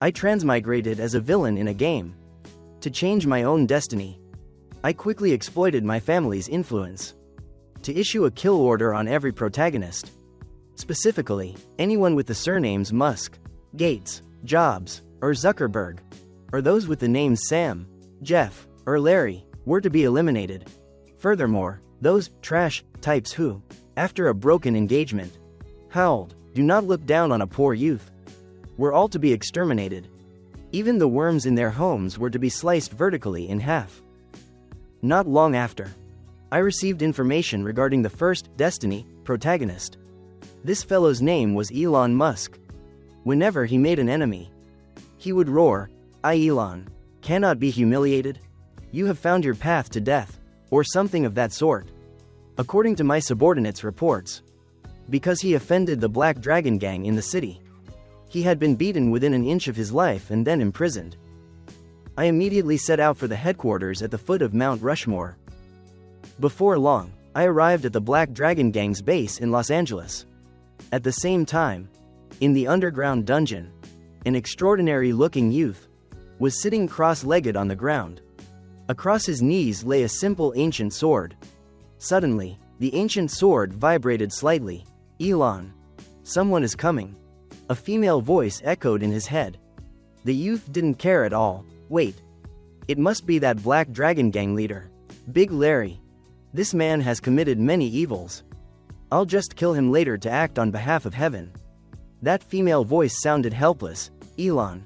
I transmigrated as a villain in a game. To change my own destiny, I quickly exploited my family's influence. To issue a kill order on every protagonist. Specifically, anyone with the surnames Musk, Gates, Jobs, or Zuckerberg, or those with the names Sam, Jeff, or Larry, were to be eliminated. Furthermore, those trash types who, after a broken engagement, howled, "Do not look down on a poor youth," were all to be exterminated. Even the worms in their homes were to be sliced vertically in half. Not long after, I received information regarding the first Destiny protagonist. This fellow's name was Elon Musk. Whenever he made an enemy, he would roar, "I, Elon, cannot be humiliated. You have found your path to death," or something of that sort. According to my subordinates' reports, because he offended the Black Dragon Gang in the city, he had been beaten within an inch of his life and then imprisoned. I immediately set out for the headquarters at the foot of Mount Rushmore. Before long, I arrived at the Black Dragon Gang's base in Los Angeles. At the same time, in the underground dungeon, an extraordinary-looking youth was sitting cross-legged on the ground. Across his knees lay a simple ancient sword. Suddenly, the ancient sword vibrated slightly. "Elon, someone is coming." A female voice echoed in his head. The youth didn't care at all. "Wait. It must be that Black Dragon Gang leader, Big Larry. This man has committed many evils. I'll just kill him later to act on behalf of heaven." That female voice sounded helpless. "Elon,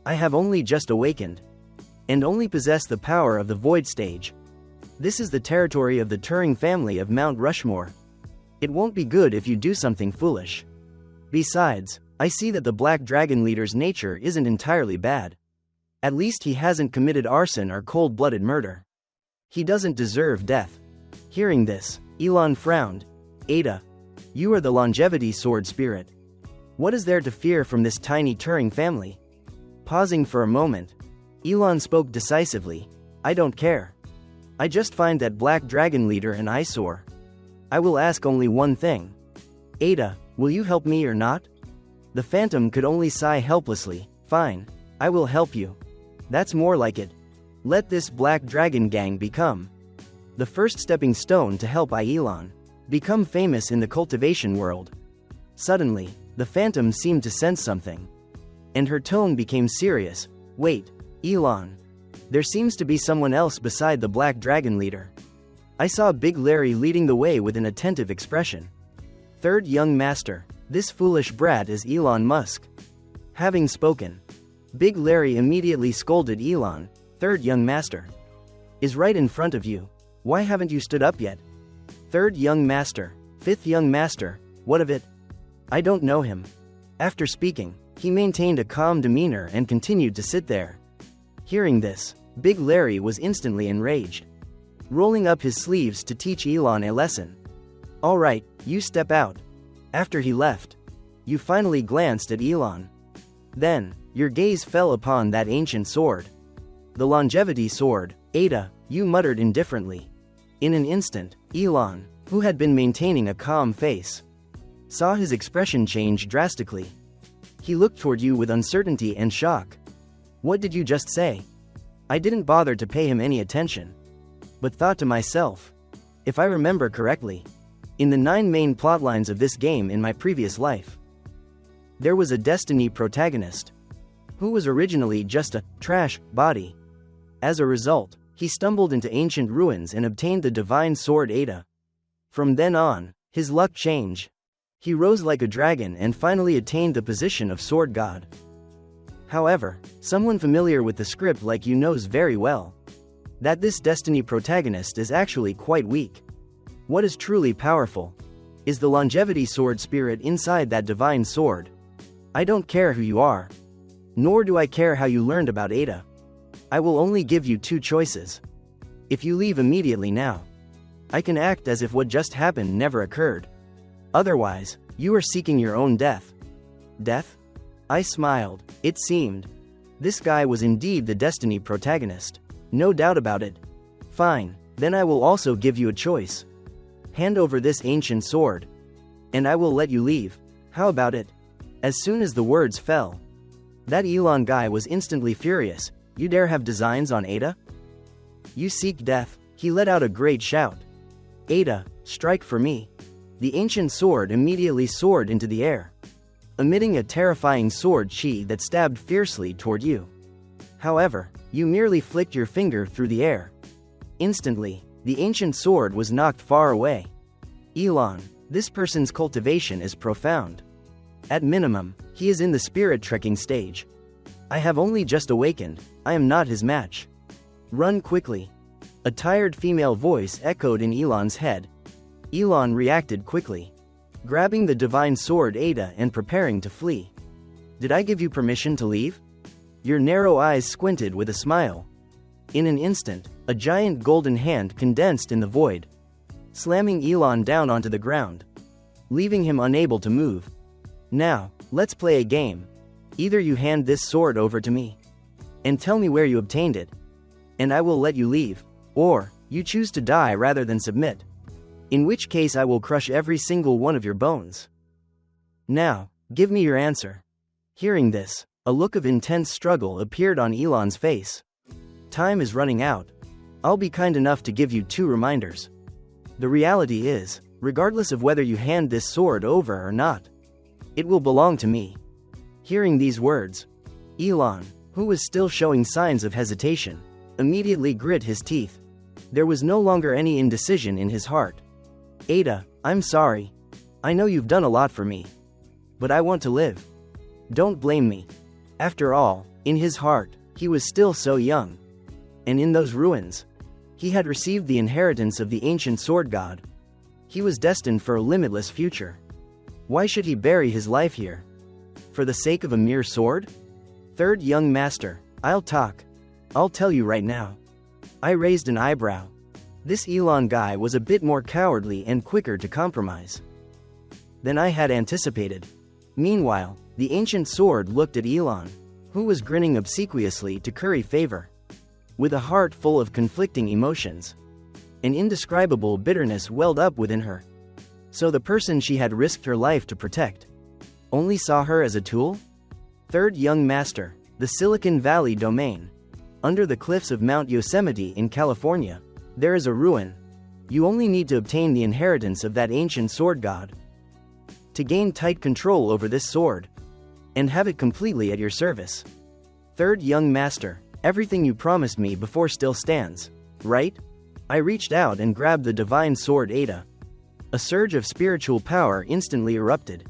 I have only just awakened, and only possess the power of the Void Stage. This is the territory of the Turing family of Mount Rushmore. It won't be good if you do something foolish. Besides, I see that the Black Dragon leader's nature isn't entirely bad. At least he hasn't committed arson or cold-blooded murder. He doesn't deserve death." Hearing this, Elon frowned. "Ada, you are the longevity sword spirit. What is there to fear from this tiny Turing family?" Pausing for a moment, Elon spoke decisively. "I don't care. I just find that Black Dragon leader an eyesore. I will ask only one thing. Ada, will you help me or not?" The Phantom could only sigh helplessly. "Fine, I will help you. That's more like it. Let this Black Dragon Gang become the first stepping stone to help Elon become famous in the cultivation world." Suddenly, the Phantom seemed to sense something, and her tone became serious. "Wait, Elon. There seems to be someone else beside the Black Dragon leader. I saw Big Larry leading the way with an attentive expression." Third young master, this foolish brat is Elon Musk. Having spoken, Big Larry immediately scolded Elon. "Third young master is right in front of you. Why haven't you stood up yet?" "Third young master, fifth young master, what of it? I don't know him." After speaking, he maintained a calm demeanor and continued to sit there. Hearing this, Big Larry was instantly enraged, rolling up his sleeves to teach Elon a lesson. "All right, you step out." After he left, you finally glanced at Elon. Then, your gaze fell upon that ancient sword. The longevity sword. "Ada," you muttered indifferently. In an instant, Elon, who had been maintaining a calm face, saw his expression change drastically. He looked toward you with uncertainty and shock. "What did you just say?" I didn't bother to pay him any attention, but thought to myself, if I remember correctly, in the 9 main plotlines of this game in my previous life, there was a Destiny protagonist who was originally just a trash body. As a result, he stumbled into ancient ruins and obtained the divine sword Ada. From then on, his luck changed. He rose like a dragon and finally attained the position of sword god. However, someone familiar with the script like you knows very well that this Destiny protagonist is actually quite weak. What is truly powerful is the longevity sword spirit inside that divine sword. I don't care who you are, nor do I care how you learned about Ada. I will only give you 2 choices. If you leave immediately now, I can act as if what just happened never occurred. Otherwise, you are seeking your own death." "Death?" I smiled. It seemed this guy was indeed the Destiny protagonist. No doubt about it. "Fine, then I will also give you a choice. Hand over this ancient sword, and I will let you leave. How about it?" As soon as the words fell, That Elon guy was instantly furious. You dare have designs on Ada? You seek death. He let out a great shout. Ada, strike for me. The ancient sword immediately soared into the air, emitting a terrifying sword chi that stabbed fiercely toward you. However, you merely flicked your finger through the air. Instantly, the ancient sword was knocked far away. Elon, this person's cultivation is profound. At minimum, he is in the spirit trekking stage. I have only just awakened, I am not his match. Run quickly. A tired female voice echoed in Elon's head. Elon reacted quickly, grabbing the divine sword Ada and preparing to flee. Did I give you permission to leave? Your narrow eyes squinted with a smile. In an instant, a giant golden hand condensed in the void, slamming Elon down onto the ground, leaving him unable to move. Now, let's play a game. Either you hand this sword over to me, and tell me where you obtained it, and I will let you leave, or you choose to die rather than submit, in which case I will crush every single one of your bones. Now, give me your answer. Hearing this, a look of intense struggle appeared on Elon's face. Time is running out. I'll be kind enough to give you 2 reminders. The reality is, regardless of whether you hand this sword over or not, it will belong to me. Hearing these words, Elon, who was still showing signs of hesitation, immediately grit his teeth. There was no longer any indecision in his heart. Ada, I'm sorry. I know you've done a lot for me, but I want to live. Don't blame me. After all, in his heart, he was still so young. And in those ruins, he had received the inheritance of the ancient sword god. He was destined for a limitless future. Why should he bury his life here? For the sake of a mere sword? Third young master, I'll talk. I'll tell you right now. I raised an eyebrow. This Elon guy was a bit more cowardly and quicker to compromise than I had anticipated. Meanwhile, the ancient sword looked at Elon, who was grinning obsequiously to curry favor. With a heart full of conflicting emotions, an indescribable bitterness welled up within her. So the person she had risked her life to protect only saw her as a tool? Third young master, the Silicon Valley domain. Under the cliffs of Mount Yosemite in California, there is a ruin. You only need to obtain the inheritance of that ancient sword god to gain tight control over this sword and have it completely at your service. Third young master, everything you promised me before still stands, right? I reached out and grabbed the divine sword Ada. A surge of spiritual power instantly erupted,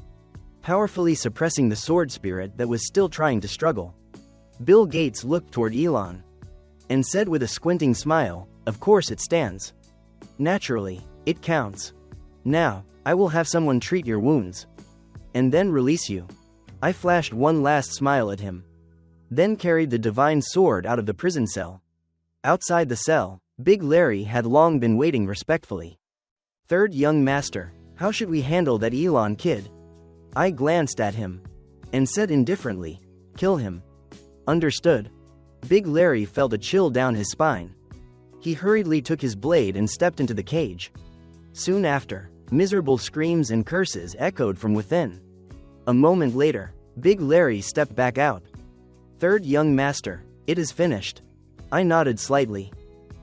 powerfully suppressing the sword spirit that was still trying to struggle. Bill Gates looked toward Elon and said with a squinting smile, "Of course it stands. Naturally, it counts. Now, I will have someone treat your wounds and then release you." I flashed one last smile at him, then carried the divine sword out of the prison cell. Outside the cell, Big Larry had long been waiting respectfully. Third young master, how should we handle that Elon kid? I glanced at him and said indifferently, "Kill him." Understood. Big Larry felt a chill down his spine. He hurriedly took his blade and stepped into the cage. Soon after, miserable screams and curses echoed from within. A moment later, Big Larry stepped back out. Third young master, it is finished. I nodded slightly.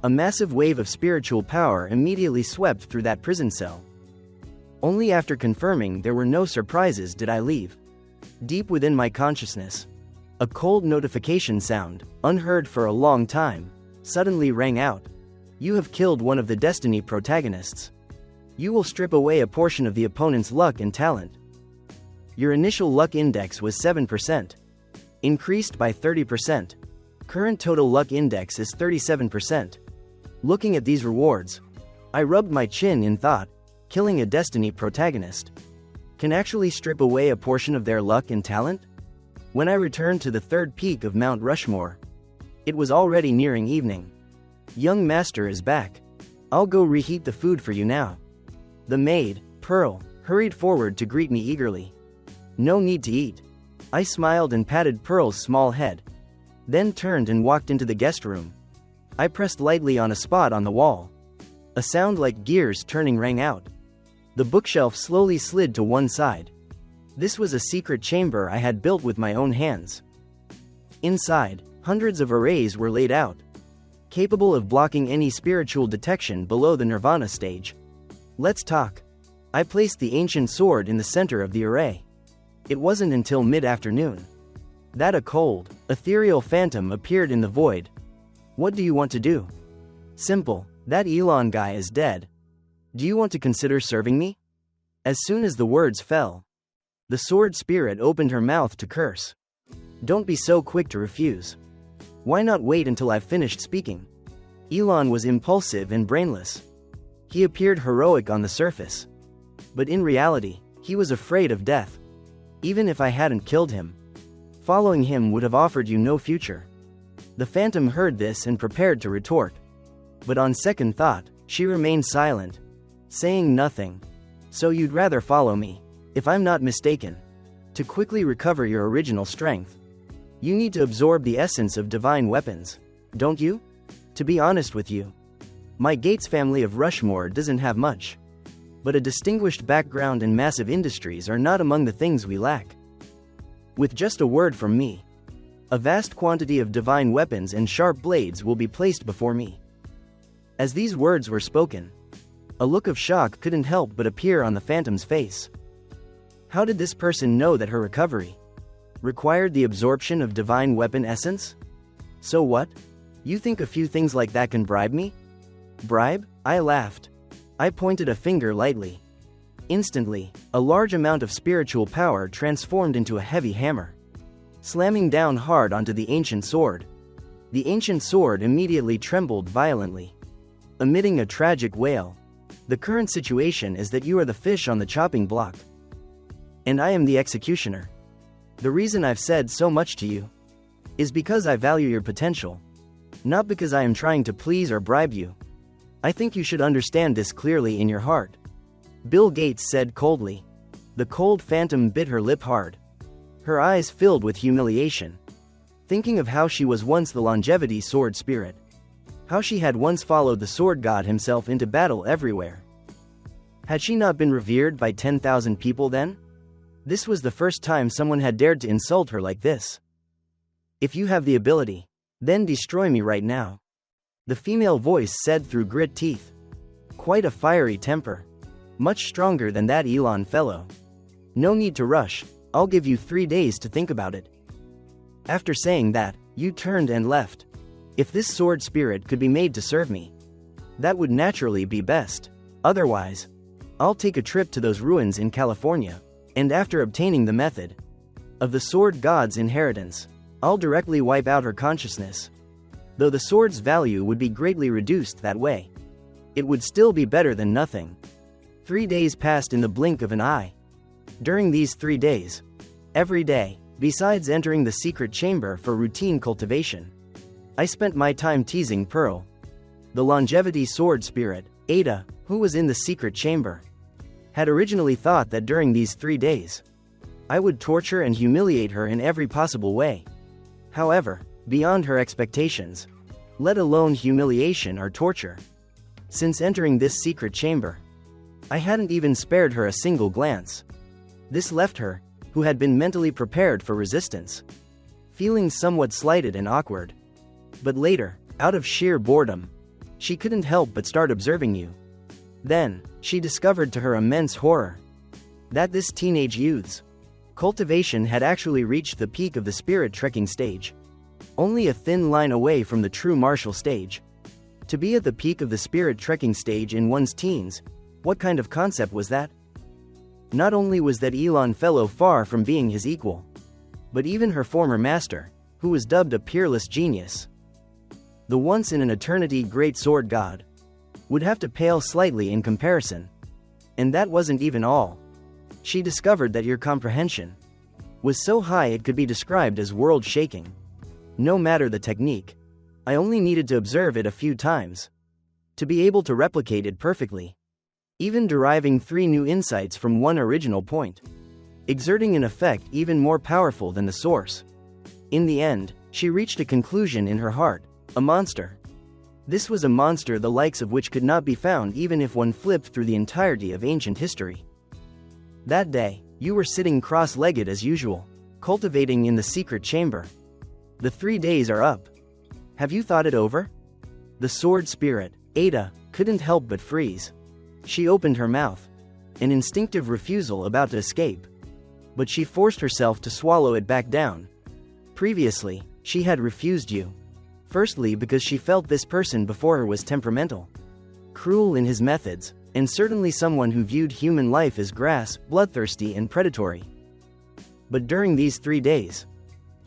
A massive wave of spiritual power immediately swept through that prison cell. Only after confirming there were no surprises did I leave. Deep within my consciousness, a cold notification sound, unheard for a long time, suddenly rang out. You have killed one of the Destiny protagonists. You will strip away a portion of the opponent's luck and talent. Your initial luck index was 7%, increased by 30%. Current total luck index is 37%. Looking at these rewards, I rubbed my chin in thought. Killing a Destiny protagonist can actually strip away a portion of their luck and talent? When I returned to the third peak of Mount Rushmore, it was already nearing evening. Young master is back. I'll go reheat the food for you now. The maid, Pearl, hurried forward to greet me eagerly. No need to eat. I smiled and patted Pearl's small head, then turned and walked into the guest room. I pressed lightly on a spot on the wall. A sound like gears turning rang out. The bookshelf slowly slid to one side. This was a secret chamber I had built with my own hands. Inside, hundreds of arrays were laid out, capable of blocking any spiritual detection below the nirvana stage. Let's talk. I placed the ancient sword in the center of the array. It wasn't until mid-afternoon that a cold, ethereal phantom appeared in the void. What do you want to do? Simple, that Elon guy is dead. Do you want to consider serving me? As soon as the words fell, the sword spirit opened her mouth to curse. Don't be so quick to refuse. Why not wait until I've finished speaking? Elon was impulsive and brainless. He appeared heroic on the surface, but in reality, he was afraid of death. Even if I hadn't killed him, following him would have offered you no future. The phantom heard this and prepared to retort. But on second thought, she remained silent, saying nothing. So you'd rather follow me, if I'm not mistaken. To quickly recover your original strength, you need to absorb the essence of divine weapons, don't you? To be honest with you, my Gates family of Rushmore doesn't have much, but a distinguished background and massive industries are not among the things we lack. With just a word from me, a vast quantity of divine weapons and sharp blades will be placed before me. As these words were spoken, a look of shock couldn't help but appear on the phantom's face. How did this person know that her recovery required the absorption of divine weapon essence? So what? You think a few things like that can bribe me? Bribe? I laughed. I pointed a finger lightly. Instantly, a large amount of spiritual power transformed into a heavy hammer, slamming down hard onto the ancient sword. The ancient sword immediately trembled violently, emitting a tragic wail. The current situation is that you are the fish on the chopping block, and I am the executioner. The reason I've said so much to you is because I value your potential, not because I am trying to please or bribe you. I think you should understand this clearly in your heart. Bill Gates said coldly. The cold phantom bit her lip hard, her eyes filled with humiliation, thinking of how she was once the longevity sword spirit, how she had once followed the sword god himself into battle everywhere. Had she not been revered by 10,000 people then? This was the first time someone had dared to insult her like this. If you have the ability, then destroy me right now, the female voice said through grit teeth. Quite a fiery temper. Much stronger than that Elon fellow. No need to rush, I'll give you 3 days to think about it. After saying that, you turned and left. If this sword spirit could be made to serve me, that would naturally be best. Otherwise, I'll take a trip to those ruins in California, and after obtaining the method of the sword god's inheritance, I'll directly wipe out her consciousness. Though the sword's value would be greatly reduced that way, it would still be better than nothing. 3 days passed in the blink of an eye. During these 3 days, every day, besides entering the secret chamber for routine cultivation, I spent my time teasing Pearl, the longevity sword spirit. Ada, who was in the secret chamber, had originally thought that during these 3 days, I would torture and humiliate her in every possible way. However, beyond her expectations, let alone humiliation or torture. Since entering this secret chamber, I hadn't even spared her a single glance. This left her, who had been mentally prepared for resistance, feeling somewhat slighted and awkward. But later, out of sheer boredom, she couldn't help but start observing you. Then, she discovered to her immense horror that this teenage youth's cultivation had actually reached the peak of the spirit trekking stage, only a thin line away from the true martial stage. To be at the peak of the spirit trekking stage in one's teens, what kind of concept was that? Not only was that Elon fellow far from being his equal, but even her former master, who was dubbed a peerless genius, the once-in-an-eternity great sword god, would have to pale slightly in comparison. And that wasn't even all. She discovered that your comprehension was so high it could be described as world-shaking. No matter the technique, I only needed to observe it a few times to be able to replicate it perfectly, even deriving 3 new insights from one original point, exerting an effect even more powerful than the source. In the end, she reached a conclusion in her heart: a monster. This was a monster the likes of which could not be found even if one flipped through the entirety of ancient history. That day, you were sitting cross-legged as usual, cultivating in the secret chamber. The 3 days are up. Have you thought it over? The sword spirit, Ada, couldn't help but freeze. She opened her mouth. An instinctive refusal about to escape. But she forced herself to swallow it back down. Previously, she had refused you. Firstly because she felt this person before her was temperamental, cruel in his methods, and certainly someone who viewed human life as grass, bloodthirsty and predatory. But during these 3 days,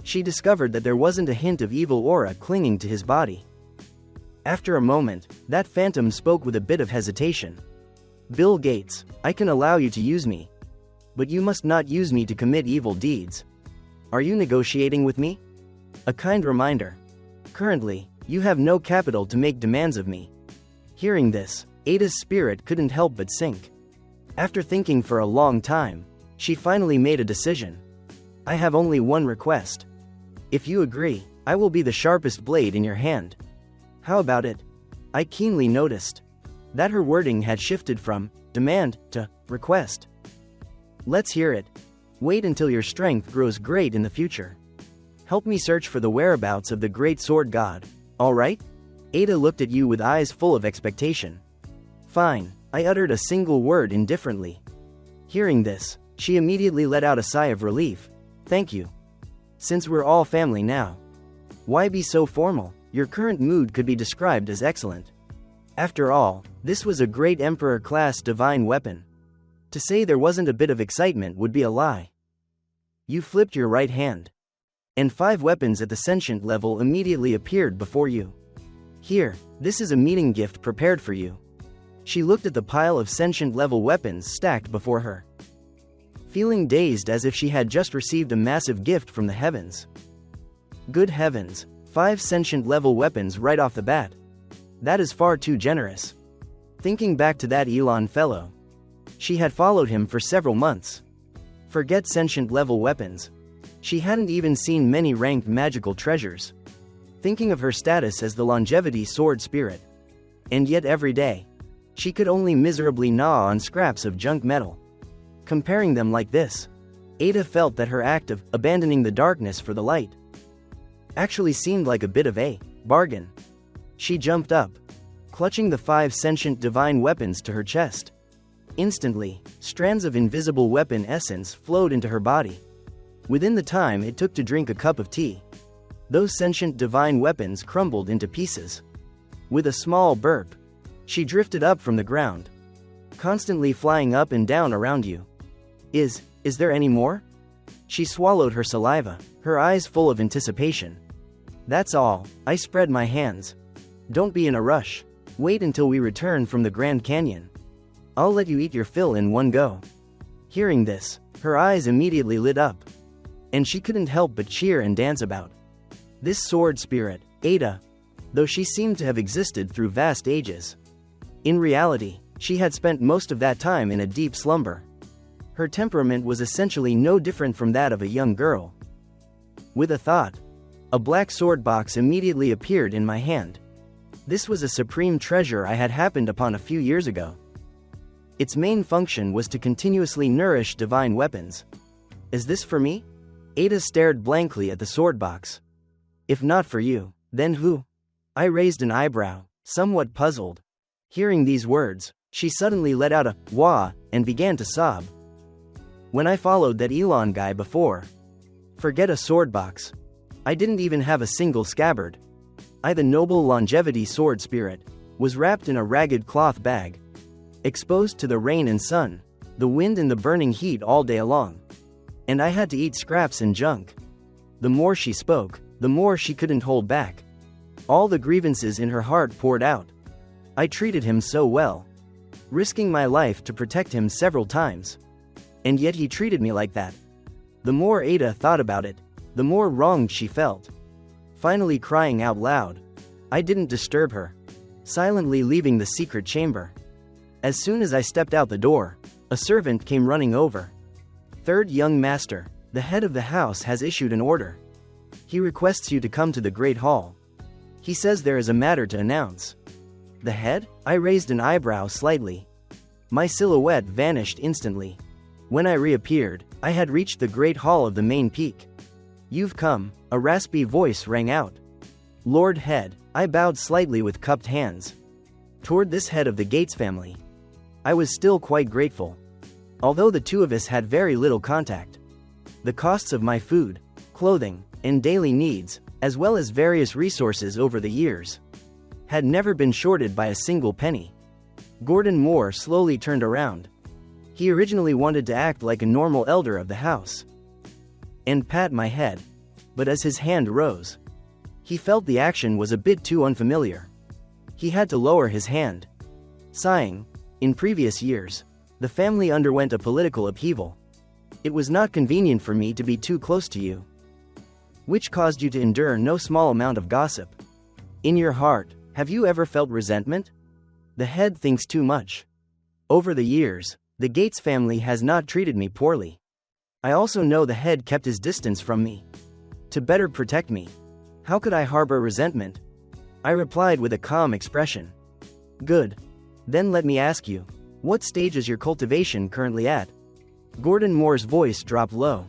she discovered that there wasn't a hint of evil aura clinging to his body. After a moment, that phantom spoke with a bit of hesitation. Bill Gates, I can allow you to use me. But you must not use me to commit evil deeds. Are you negotiating with me? A kind reminder. Currently, you have no capital to make demands of me. Hearing this, Ada's spirit couldn't help but sink. After thinking for a long time, she finally made a decision. I have only one request. If you agree, I will be the sharpest blade in your hand. How about it? I keenly noticed that her wording had shifted from demand to request. Let's hear it. Wait until your strength grows great in the future. Help me search for the whereabouts of the great sword god, all right? Ada looked at you with eyes full of expectation. Fine, I uttered a single word indifferently. Hearing this, she immediately let out a sigh of relief. Thank you. Since we're all family now. Why be so formal? Your current mood could be described as excellent. After all, this was a great Emperor-class divine weapon. To say there wasn't a bit of excitement would be a lie. You flipped your right hand. And 5 weapons at the sentient level immediately appeared before you. Here, this is a meeting gift prepared for you. She looked at the pile of sentient-level weapons stacked before her, feeling dazed as if she had just received a massive gift from the heavens. Good heavens, 5 sentient-level weapons right off the bat. That is far too generous. Thinking back to that Elon fellow. She had followed him for several months. Forget sentient-level weapons. She hadn't even seen many ranked magical treasures. Thinking of her status as the longevity sword spirit. And yet every day, she could only miserably gnaw on scraps of junk metal. Comparing them like this, Ada felt that her act of abandoning the darkness for the light actually seemed like a bit of a bargain. She jumped up, clutching the 5 sentient divine weapons to her chest. Instantly, strands of invisible weapon essence flowed into her body. Within the time it took to drink a cup of tea, those sentient divine weapons crumbled into pieces. With a small burp, she drifted up from the ground, constantly flying up and down around you. Is there any more? She swallowed her saliva, her eyes full of anticipation. That's all, I spread my hands. Don't be in a rush. Wait until we return from the Grand Canyon. I'll let you eat your fill in one go. Hearing this, her eyes immediately lit up. And she couldn't help but cheer and dance about. This sword spirit, Ada, though she seemed to have existed through vast ages, in reality, she had spent most of that time in a deep slumber. Her temperament was essentially no different from that of a young girl. With a thought, a black sword box immediately appeared in my hand. This was a supreme treasure I had happened upon a few years ago. Its main function was to continuously nourish divine weapons. Is this for me? Ada stared blankly at the sword box. If not for you, then who? I raised an eyebrow, somewhat puzzled. Hearing these words, she suddenly let out a wah and began to sob. When I followed that Elon guy before, forget a sword box. I didn't even have a single scabbard. The noble longevity sword spirit, was wrapped in a ragged cloth bag, exposed to the rain and sun, the wind and the burning heat all day long. And I had to eat scraps and junk. The more she spoke, the more she couldn't hold back. All the grievances in her heart poured out. I treated him so well, risking my life to protect him several times. And yet he treated me like that. The more Ada thought about it, the more wronged she felt. Finally crying out loud, I didn't disturb her, silently leaving the secret chamber. As soon as I stepped out the door, a servant came running over. Third young master, the head of the house has issued an order. He requests you to come to the Great Hall. He says there is a matter to announce. The head? I raised an eyebrow slightly. My silhouette vanished instantly. When I reappeared, I had reached the Great Hall of the main peak. You've come, a raspy voice rang out. Lord Head, I bowed slightly with cupped hands. Toward this head of the Gates family, I was still quite grateful. Although the two of us had very little contact, the costs of my food, clothing, and daily needs, as well as various resources over the years, had never been shorted by a single penny. Gordon Moore slowly turned around. He originally wanted to act like a normal elder of the house and pat my head, but as his hand rose, he felt the action was a bit too unfamiliar. He had to lower his hand. Sighing, in previous years, the family underwent a political upheaval. It was not convenient for me to be too close to you, which caused you to endure no small amount of gossip. In your heart, have you ever felt resentment? The head thinks too much. Over the years, the Gates family has not treated me poorly. I also know the head kept his distance from me to better protect me. How could I harbor resentment? I replied with a calm expression. Good. Then let me ask you, what stage is your cultivation currently at? Gordon Moore's voice dropped low.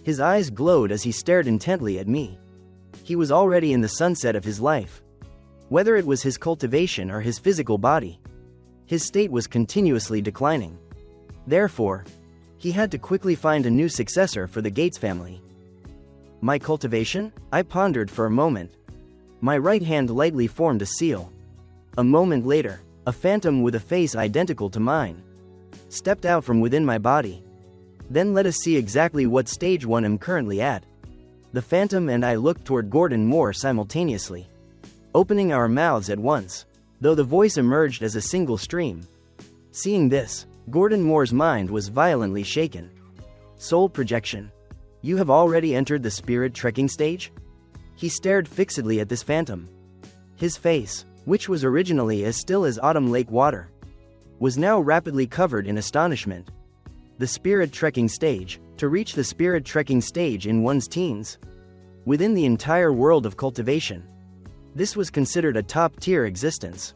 His eyes glowed as he stared intently at me. He was already in the sunset of his life. Whether it was his cultivation or his physical body, his state was continuously declining. Therefore, he had to quickly find a new successor for the Gates family. My cultivation? I pondered for a moment. My right hand lightly formed a seal. A moment later, a phantom with a face identical to mine stepped out from within my body. Then let us see exactly what stage 1 I'm currently at. The phantom and I looked toward Gordon Moore simultaneously, opening our mouths at once, though the voice emerged as a single stream. Seeing this, Gordon Moore's mind was violently shaken. Soul projection. You have already entered the spirit trekking stage? He stared fixedly at this phantom. His face, which was originally as still as autumn lake water, was now rapidly covered in astonishment. The spirit trekking stage, to reach the spirit trekking stage in one's teens, within the entire world of cultivation, this was considered a top-tier existence.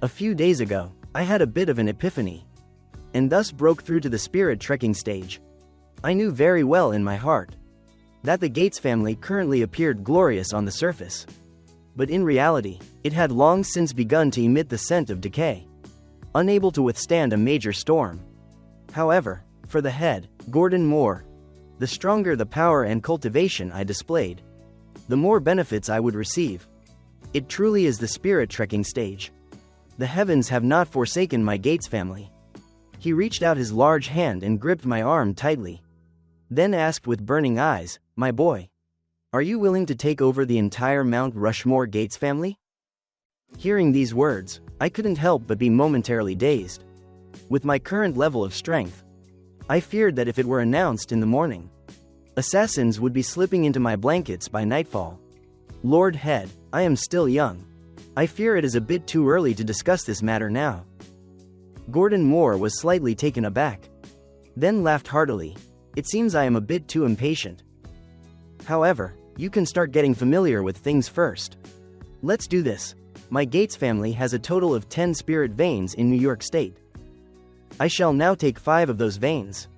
A few days ago, I had a bit of an epiphany, and thus broke through to the spirit trekking stage. I knew very well in my heart that the Gates family currently appeared glorious on the surface, but in reality, it had long since begun to emit the scent of decay, unable to withstand a major storm. However, for the head, Gordon Moore, the stronger the power and cultivation I displayed, the more benefits I would receive. It truly is the spirit trekking stage. The heavens have not forsaken my Gates family. He reached out his large hand and gripped my arm tightly, then asked with burning eyes, "My boy, are you willing to take over the entire Mount Rushmore Gates family?" Hearing these words, I couldn't help but be momentarily dazed. With my current level of strength, I feared that if it were announced in the morning, assassins would be slipping into my blankets by nightfall. Lord Head, I am still young. I fear it is a bit too early to discuss this matter now. Gordon Moore was slightly taken aback, then laughed heartily. It seems I am a bit too impatient. However, you can start getting familiar with things first. Let's do this. My Gates family has a total of 10 spirit veins in New York State. I shall now take 5 of those veins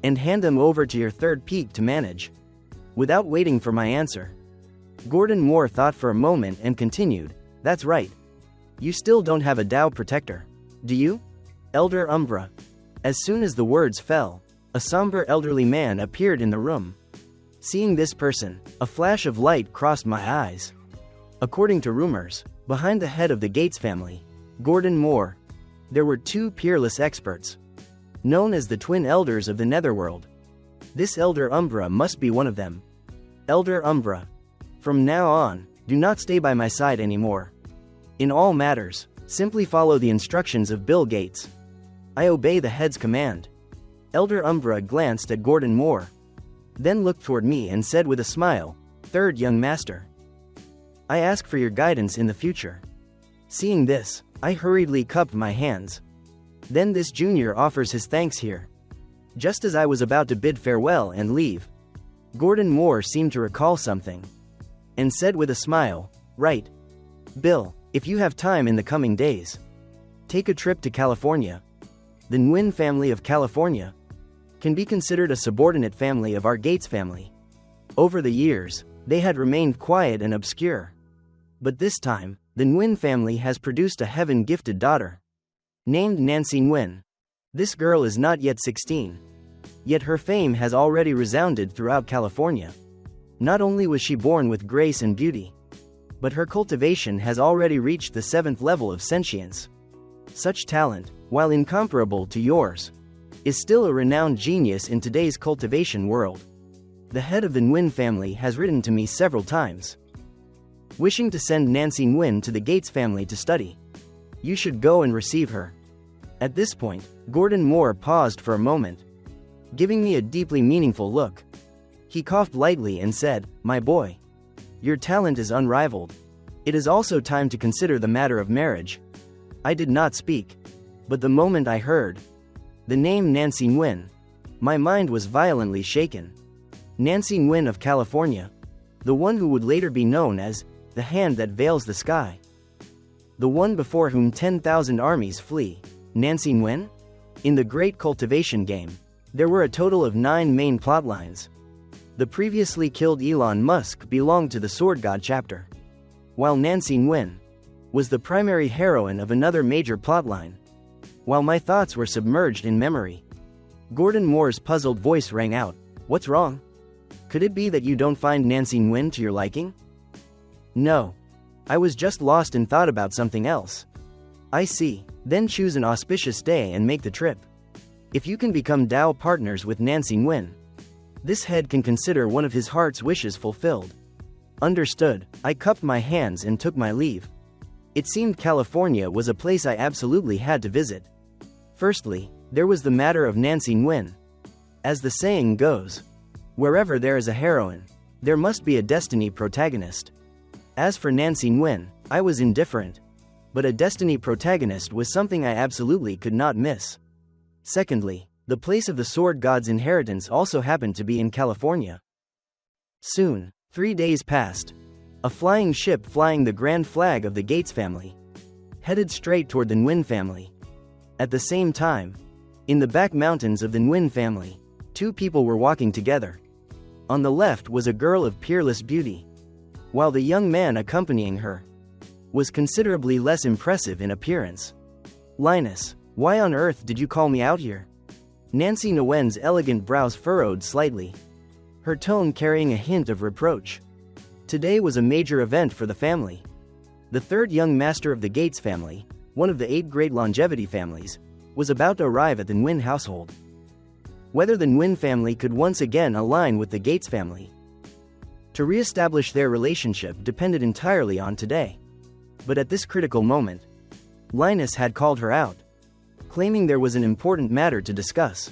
and hand them over to your third peak to manage. Without waiting for my answer, Gordon Moore thought for a moment and continued, "That's right. You still don't have a Tao protector, do you, Elder Umbra?" As soon as the words fell, a somber elderly man appeared in the room. Seeing this person, a flash of light crossed my eyes. According to rumors, behind the head of the Gates family, Gordon Moore, there were 2 peerless experts, known as the Twin Elders of the Netherworld. This Elder Umbra must be one of them. Elder Umbra, from now on, do not stay by my side anymore. In all matters, simply follow the instructions of Bill Gates. I obey the head's command. Elder Umbra glanced at Gordon Moore, then looked toward me and said with a smile, "Third young master, I ask for your guidance in the future." Seeing this, I hurriedly cupped my hands. Then this junior offers his thanks here. Just as I was about to bid farewell and leave, Gordon Moore seemed to recall something, and said with a smile, "Right. Bill, if you have time in the coming days, take a trip to California. The Nguyen family of California can be considered a subordinate family of our Gates family. Over the years, they had remained quiet and obscure. But this time, the Nguyen family has produced a heaven-gifted daughter. Named Nancy Nguyen. This girl is not yet 16. Yet her fame has already resounded throughout California. Not only was she born with grace and beauty, but her cultivation has already reached the 7th level of sentience. Such talent, while incomparable to yours, is still a renowned genius in today's cultivation world. The head of the Nguyen family has written to me several times, wishing to send Nancy Nguyen to the Gates family to study. You should go and receive her. At this point, Gordon Moore paused for a moment, giving me a deeply meaningful look. He coughed lightly and said, "My boy, your talent is unrivaled. It is also time to consider the matter of marriage." I did not speak, but the moment I heard the name Nancy Nguyen, my mind was violently shaken. Nancy Nguyen of California, the one who would later be known as the hand that veils the sky, the one before whom 10,000 armies flee. Nancy Nguyen? In the Great Cultivation game, there were a total of 9 main plotlines. The previously killed Elon Musk belonged to the Sword God chapter, while Nancy Nguyen was the primary heroine of another major plotline. While my thoughts were submerged in memory, Gordon Moore's puzzled voice rang out, "What's wrong? Could it be that you don't find Nancy Nguyen to your liking?" "No. I was just lost and thought about something else." "I see. Then choose an auspicious day and make the trip. If you can become Tao partners with Nancy Nguyen, this head can consider one of his heart's wishes fulfilled." Understood. I cupped my hands and took my leave. It seemed California was a place I absolutely had to visit. Firstly, there was the matter of Nancy Nguyen. As the saying goes, wherever there is a heroine, there must be a destiny protagonist. As for Nancy Nguyen, I was indifferent, but a destiny protagonist was something I absolutely could not miss. Secondly, the place of the Sword God's inheritance also happened to be in California. Soon, 3 days passed. A flying ship flying the grand flag of the Gates family headed straight toward the Nguyen family. At the same time, in the back mountains of the Nguyen family, 2 people were walking together. On the left was a girl of peerless beauty, while the young man accompanying her was considerably less impressive in appearance. "Linus, why on earth did you call me out here?" Nancy Nguyen's elegant brows furrowed slightly, her tone carrying a hint of reproach. Today was a major event for the family. The 3rd young master of the Gates family, one of the 8 great longevity families, was about to arrive at the Nguyen household. Whether the Nguyen family could once again align with the Gates family to re-establish their relationship depended entirely on today. But at this critical moment, Linus had called her out, claiming there was an important matter to discuss.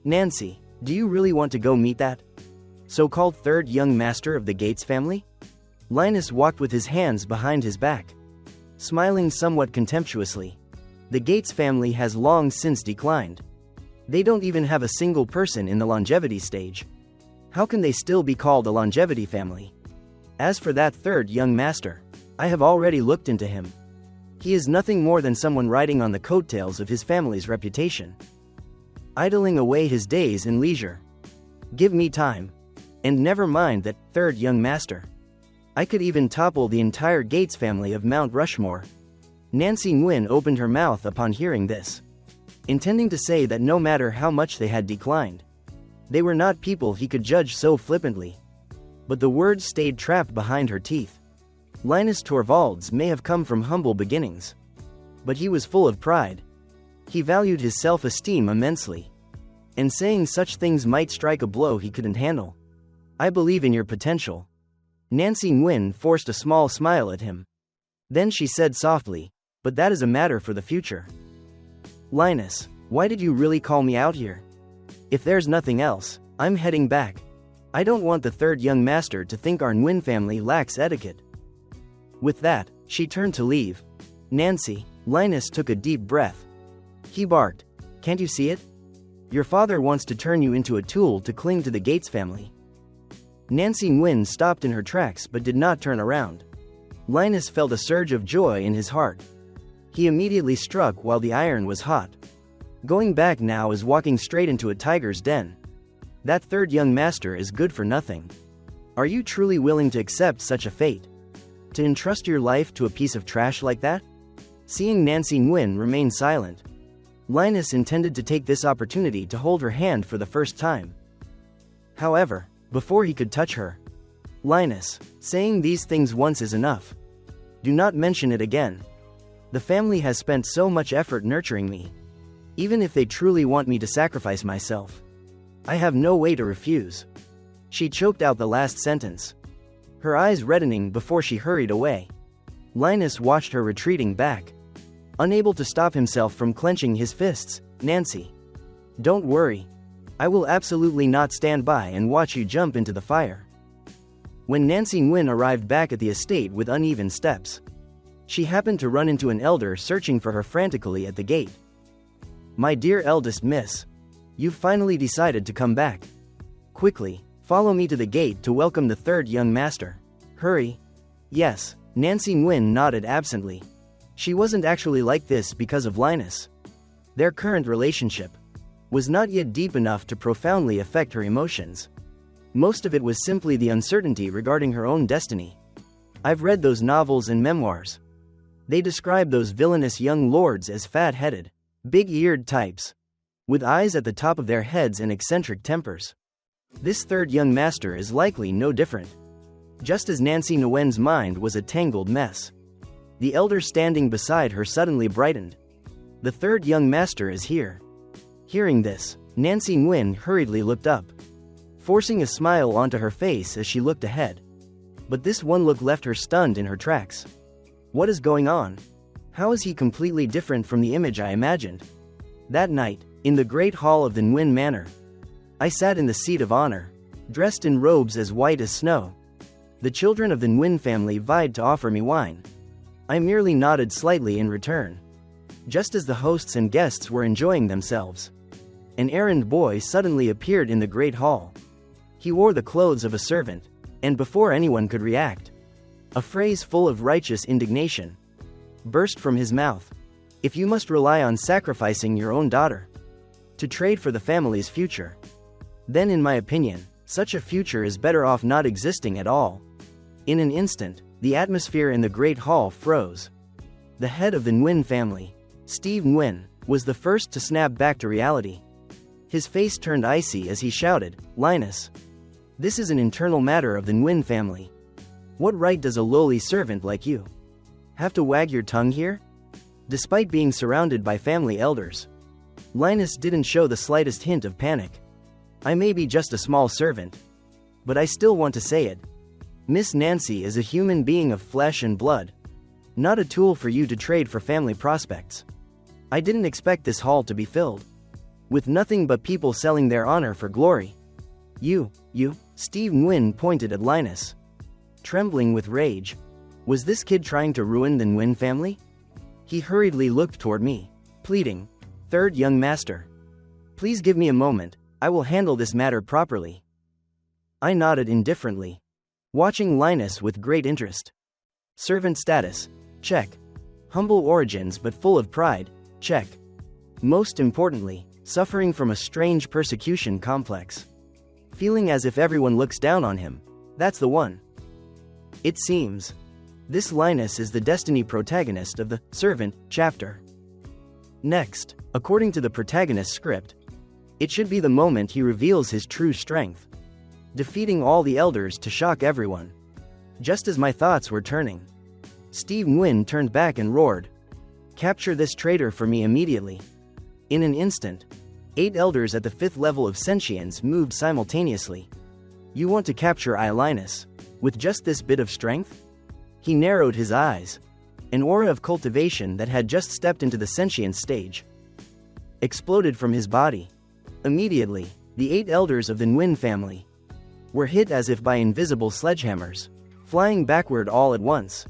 "Nancy, do you really want to go meet that so-called 3rd young master of the Gates family?" Linus walked with his hands behind his back, smiling somewhat contemptuously. The Gates family has long since declined. They don't even have a single person in the longevity stage. How can they still be called a longevity family? As for that 3rd young master, I have already looked into him. He is nothing more than someone riding on the coattails of his family's reputation, idling away his days in leisure. Give me time. And never mind that 3rd young master. I could even topple the entire Gates family of Mount Rushmore. Nancy Nguyen opened her mouth upon hearing this, intending to say that no matter how much they had declined, they were not people he could judge so flippantly. But the words stayed trapped behind her teeth. Linus Torvalds may have come from humble beginnings, but he was full of pride. He valued his self-esteem immensely, and saying such things might strike a blow he couldn't handle. "I believe in your potential." Nancy Nguyen forced a small smile at him. Then she said softly, "But that is a matter for the future." "Linus, why did you really call me out here? If there's nothing else, I'm heading back. I don't want the 3rd young master to think our Nguyen family lacks etiquette." With that, she turned to leave. "Nancy," Linus took a deep breath. He barked, "Can't you see it? Your father wants to turn you into a tool to cling to the Gates family." Nancy Nguyen stopped in her tracks but did not turn around. Linus felt a surge of joy in his heart. He immediately struck while the iron was hot. Going back now is walking straight into a tiger's den. That 3rd young master is good for nothing. Are you truly willing to accept such a fate? To entrust your life to a piece of trash like that? Seeing Nancy Nguyen remain silent, Linus intended to take this opportunity to hold her hand for the first time. However, before he could touch her, Linus, saying these things once is enough. Do not mention it again. The family has spent so much effort nurturing me. Even if they truly want me to sacrifice myself, I have no way to refuse. She choked out the last sentence, her eyes reddening before she hurried away. Linus watched her retreating back, unable to stop himself from clenching his fists. Nancy, don't worry. I will absolutely not stand by and watch you jump into the fire. When Nancy Nguyen arrived back at the estate with uneven steps, she happened to run into an elder searching for her frantically at the gate. My dear eldest miss, you've finally decided to come back. Quickly, follow me to the gate to welcome the third young master. Hurry. Yes, Nancy Nguyen nodded absently. She wasn't actually like this because of Linus. Their current relationship was not yet deep enough to profoundly affect her emotions. Most of it was simply the uncertainty regarding her own destiny. I've read those novels and memoirs. They describe those villainous young lords as fat-headed, big-eared types, with eyes at the top of their heads and eccentric tempers. This third young master is likely no different. Just as Nancy Nguyen's mind was a tangled mess, the elder standing beside her suddenly brightened. The third young master is here. Hearing this, Nancy Nguyen hurriedly looked up, forcing a smile onto her face as she looked ahead. But this one look left her stunned in her tracks. What is going on? How is he completely different from the image I imagined? That night, in the great hall of the Nguyen Manor, I sat in the seat of honor, dressed in robes as white as snow. The children of the Nguyen family vied to offer me wine. I merely nodded slightly in return. Just as the hosts and guests were enjoying themselves, an errand boy suddenly appeared in the great hall. He wore the clothes of a servant, and before anyone could react, a phrase full of righteous indignation burst from his mouth. If you must rely on sacrificing your own daughter to trade for the family's future, then in my opinion, such a future is better off not existing at all. In an instant, the atmosphere in the great hall froze. The head of the Nguyen family, Steve Nguyen, was the first to snap back to reality. His face turned icy as he shouted, Linus, this is an internal matter of the Nguyen family. What right does a lowly servant like you have to wag your tongue here? Despite being surrounded by family elders, Linus didn't show the slightest hint of panic. I may be just a small servant, but I still want to say it. Miss Nancy is a human being of flesh and blood, not a tool for you to trade for family prospects. I didn't expect this hall to be filled with nothing but people selling their honor for glory. You, Steve Nguyen pointed at Linus, trembling with rage. Was this kid trying to ruin the Nguyen family? He hurriedly looked toward me, pleading, Third young master, please give me a moment, I will handle this matter properly. I nodded indifferently, watching Linus with great interest. Servant status, check. Humble origins but full of pride, check. Most importantly, suffering from a strange persecution complex. Feeling as if everyone looks down on him, that's the one. It seems this Linus is the destiny protagonist of the Servant chapter. Next, according to the protagonist's script, it should be the moment he reveals his true strength, defeating all the elders to shock everyone. Just as my thoughts were turning, Steve Nguyen turned back and roared, Capture this traitor for me immediately. In an instant, 8 elders at the 5th level of sentience moved simultaneously. You want to capture Linus with just this bit of strength? He narrowed his eyes. An aura of cultivation that had just stepped into the sentience stage exploded from his body. Immediately, the 8 elders of the Nguyen family were hit as if by invisible sledgehammers, flying backward all at once.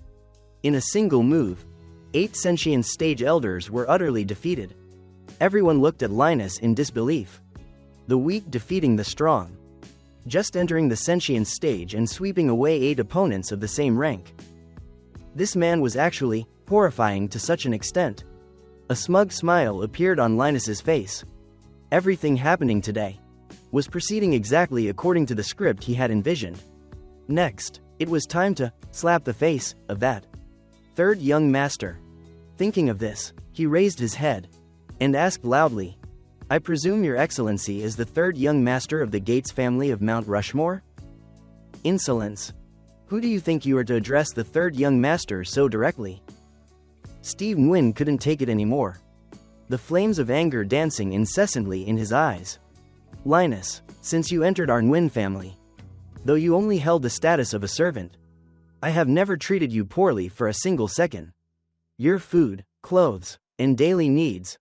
In a single move, 8 sentience stage elders were utterly defeated. Everyone looked at Linus in disbelief. The weak defeating the strong, just entering the sentience stage and sweeping away 8 opponents of the same rank. This man was actually horrifying to such an extent. A smug smile appeared on Linus's face. Everything happening today was proceeding exactly according to the script he had envisioned. Next, it was time to slap the face of that third young master. Thinking of this, he raised his head and asked loudly, "I presume your excellency is the third young master of the Gates family of Mount Rushmore?" Insolence. Who do you think you are to address the third young master so directly? Steve Nguyen couldn't take it anymore, the flames of anger dancing incessantly in his eyes. "Linus, since you entered our Nguyen family, though you only held the status of a servant, I have never treated you poorly for a single second. Your food, clothes, and daily needs,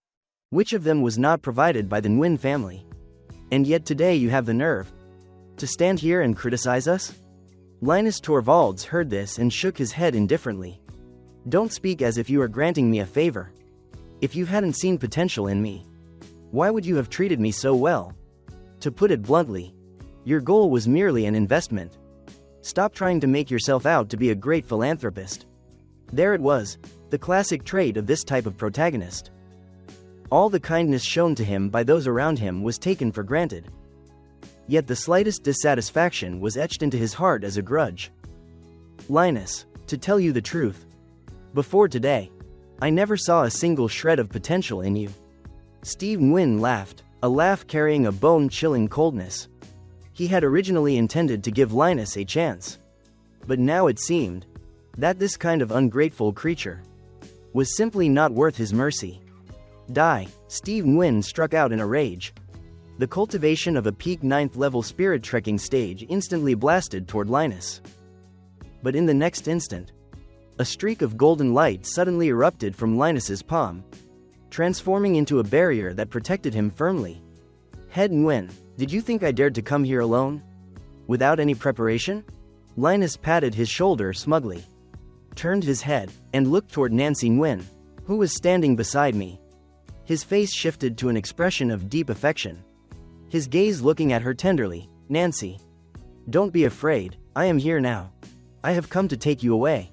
which of them was not provided by the Nguyen family? And yet today you have the nerve to stand here and criticize us?" Linus Torvalds heard this and shook his head indifferently. "Don't speak as if you are granting me a favor. If you hadn't seen potential in me, why would you have treated me so well? To put it bluntly, your goal was merely an investment. Stop trying to make yourself out to be a great philanthropist." There it was, the classic trait of this type of protagonist. All the kindness shown to him by those around him was taken for granted. Yet the slightest dissatisfaction was etched into his heart as a grudge. "Linus, to tell you the truth, before today, I never saw a single shred of potential in you." Steve Nguyen laughed, a laugh carrying a bone-chilling coldness. He had originally intended to give Linus a chance, but now it seemed that this kind of ungrateful creature was simply not worth his mercy. "Die!" Steve Nguyen struck out in a rage. The cultivation of a peak 9th level spirit trekking stage instantly blasted toward Linus. But in the next instant, a streak of golden light suddenly erupted from Linus's palm, transforming into a barrier that protected him firmly. "Head Nguyen, did you think I dared to come here alone? Without any preparation?" Linus patted his shoulder smugly, turned his head, and looked toward Nancy Nguyen, who was standing beside me. His face shifted to an expression of deep affection, his gaze looking at her tenderly. "Nancy, don't be afraid, I am here now. I have come to take you away."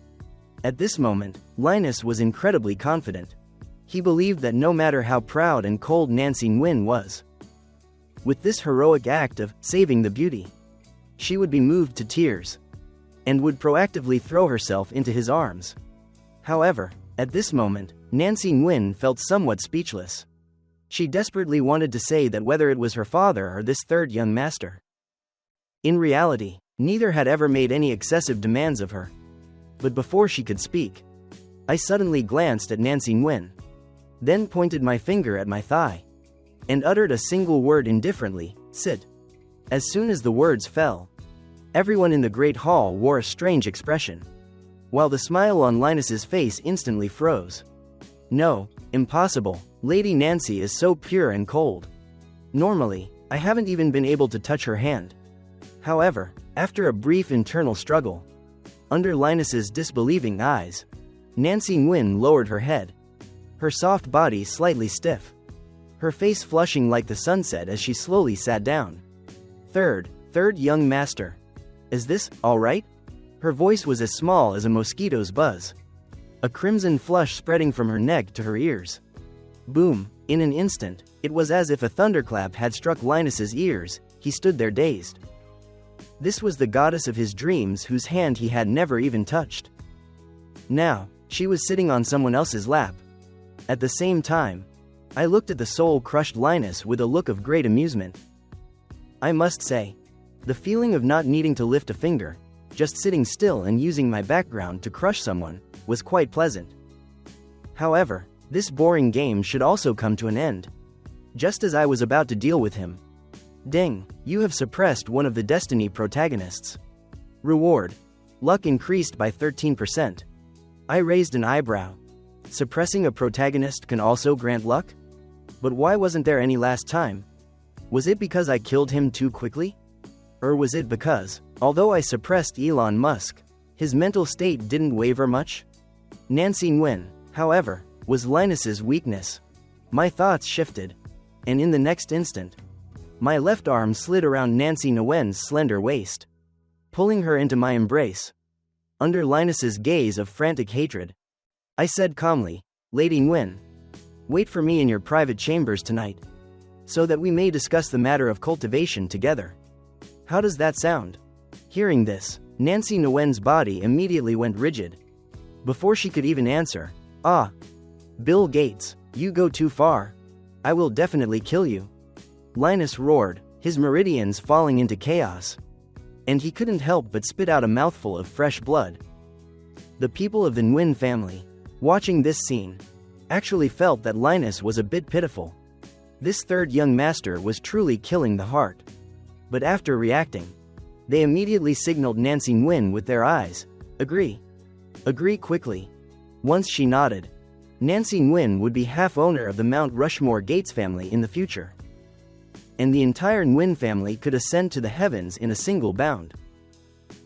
At this moment, Linus was incredibly confident. He believed that no matter how proud and cold Nancy Nguyen was, with this heroic act of saving the beauty, she would be moved to tears and would proactively throw herself into his arms. However, at this moment, Nancy Nguyen felt somewhat speechless. She desperately wanted to say that whether it was her father or this third young master, in reality, neither had ever made any excessive demands of her. But before she could speak, I suddenly glanced at Nancy Nguyen, then pointed my finger at my thigh, and uttered a single word indifferently, "Sit." As soon as the words fell, everyone in the great hall wore a strange expression, while the smile on Linus's face instantly froze. "No, impossible. Lady Nancy is so pure and cold. Normally, I haven't even been able to touch her hand." However, after a brief internal struggle, under Linus's disbelieving eyes, Nancy Nguyen lowered her head, her soft body slightly stiff, her face flushing like the sunset as she slowly sat down. Third young master. Is this all right?" Her voice was as small as a mosquito's buzz, a crimson flush spreading from her neck to her ears. Boom! In an instant, it was as if a thunderclap had struck Linus's ears. He stood there dazed. This was the goddess of his dreams whose hand he had never even touched. Now, she was sitting on someone else's lap. At the same time, I looked at the soul-crushed Linus with a look of great amusement. I must say, the feeling of not needing to lift a finger, just sitting still and using my background to crush someone, was quite pleasant. However, this boring game should also come to an end. Just as I was about to deal with him. Ding, you have suppressed one of the Destiny protagonists. Reward. Luck increased by 13%. I raised an eyebrow. Suppressing a protagonist can also grant luck? But why wasn't there any last time? Was it because I killed him too quickly? Or was it because, although I suppressed Elon Musk, his mental state didn't waver much? Nancy Nguyen, however, was Linus's weakness. My thoughts shifted, and in the next instant, my left arm slid around Nancy Nguyen's slender waist, pulling her into my embrace. Under Linus's gaze of frantic hatred, I said calmly, Lady Nguyen, wait for me in your private chambers tonight, so that we may discuss the matter of cultivation together. How does that sound? Hearing this, Nancy Nguyen's body immediately went rigid. Before she could even answer, "Ah, Bill Gates, you go too far. I will definitely kill you," Linus roared, his meridians falling into chaos. And he couldn't help but spit out a mouthful of fresh blood. The people of the Nguyen family, watching this scene, actually felt that Linus was a bit pitiful. This third young master was truly killing the heart. But after reacting, they immediately signaled Nancy Nguyen with their eyes, "Agree. Agree quickly." Once she nodded, Nancy Nguyen would be half owner of the Mount Rushmore Gates family in the future. And the entire Nguyen family could ascend to the heavens in a single bound.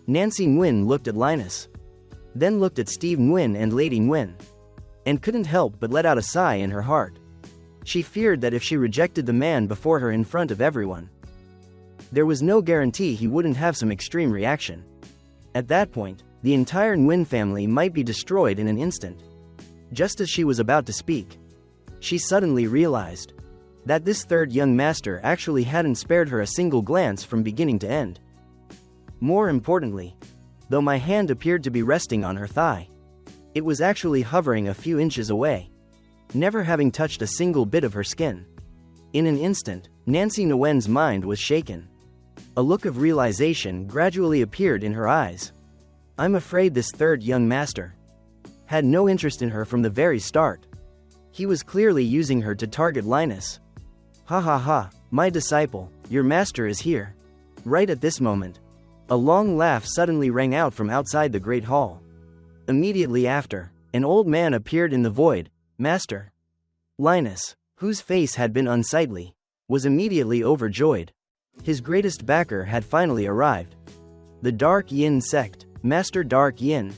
Nancy Nguyen looked at Linus, then looked at Steve Nguyen and Lady Nguyen, and couldn't help but let out a sigh in her heart. She feared that if she rejected the man before her in front of everyone, there was no guarantee he wouldn't have some extreme reaction. At that point, the entire Nguyen family might be destroyed in an instant. Just as she was about to speak, she suddenly realized that this third young master actually hadn't spared her a single glance from beginning to end. More importantly, though my hand appeared to be resting on her thigh, it was actually hovering a few inches away, never having touched a single bit of her skin. In an instant, Nancy Nguyen's mind was shaken. A look of realization gradually appeared in her eyes. I'm afraid this third young master had no interest in her from the very start. He was clearly using her to target Linus. "Ha ha ha, my disciple, your master is here." Right at this moment, a long laugh suddenly rang out from outside the great hall. Immediately after, an old man appeared in the void. "Master." Linus, whose face had been unsightly, was immediately overjoyed. His greatest backer had finally arrived. The Dark Yin sect, Master Dark Yin.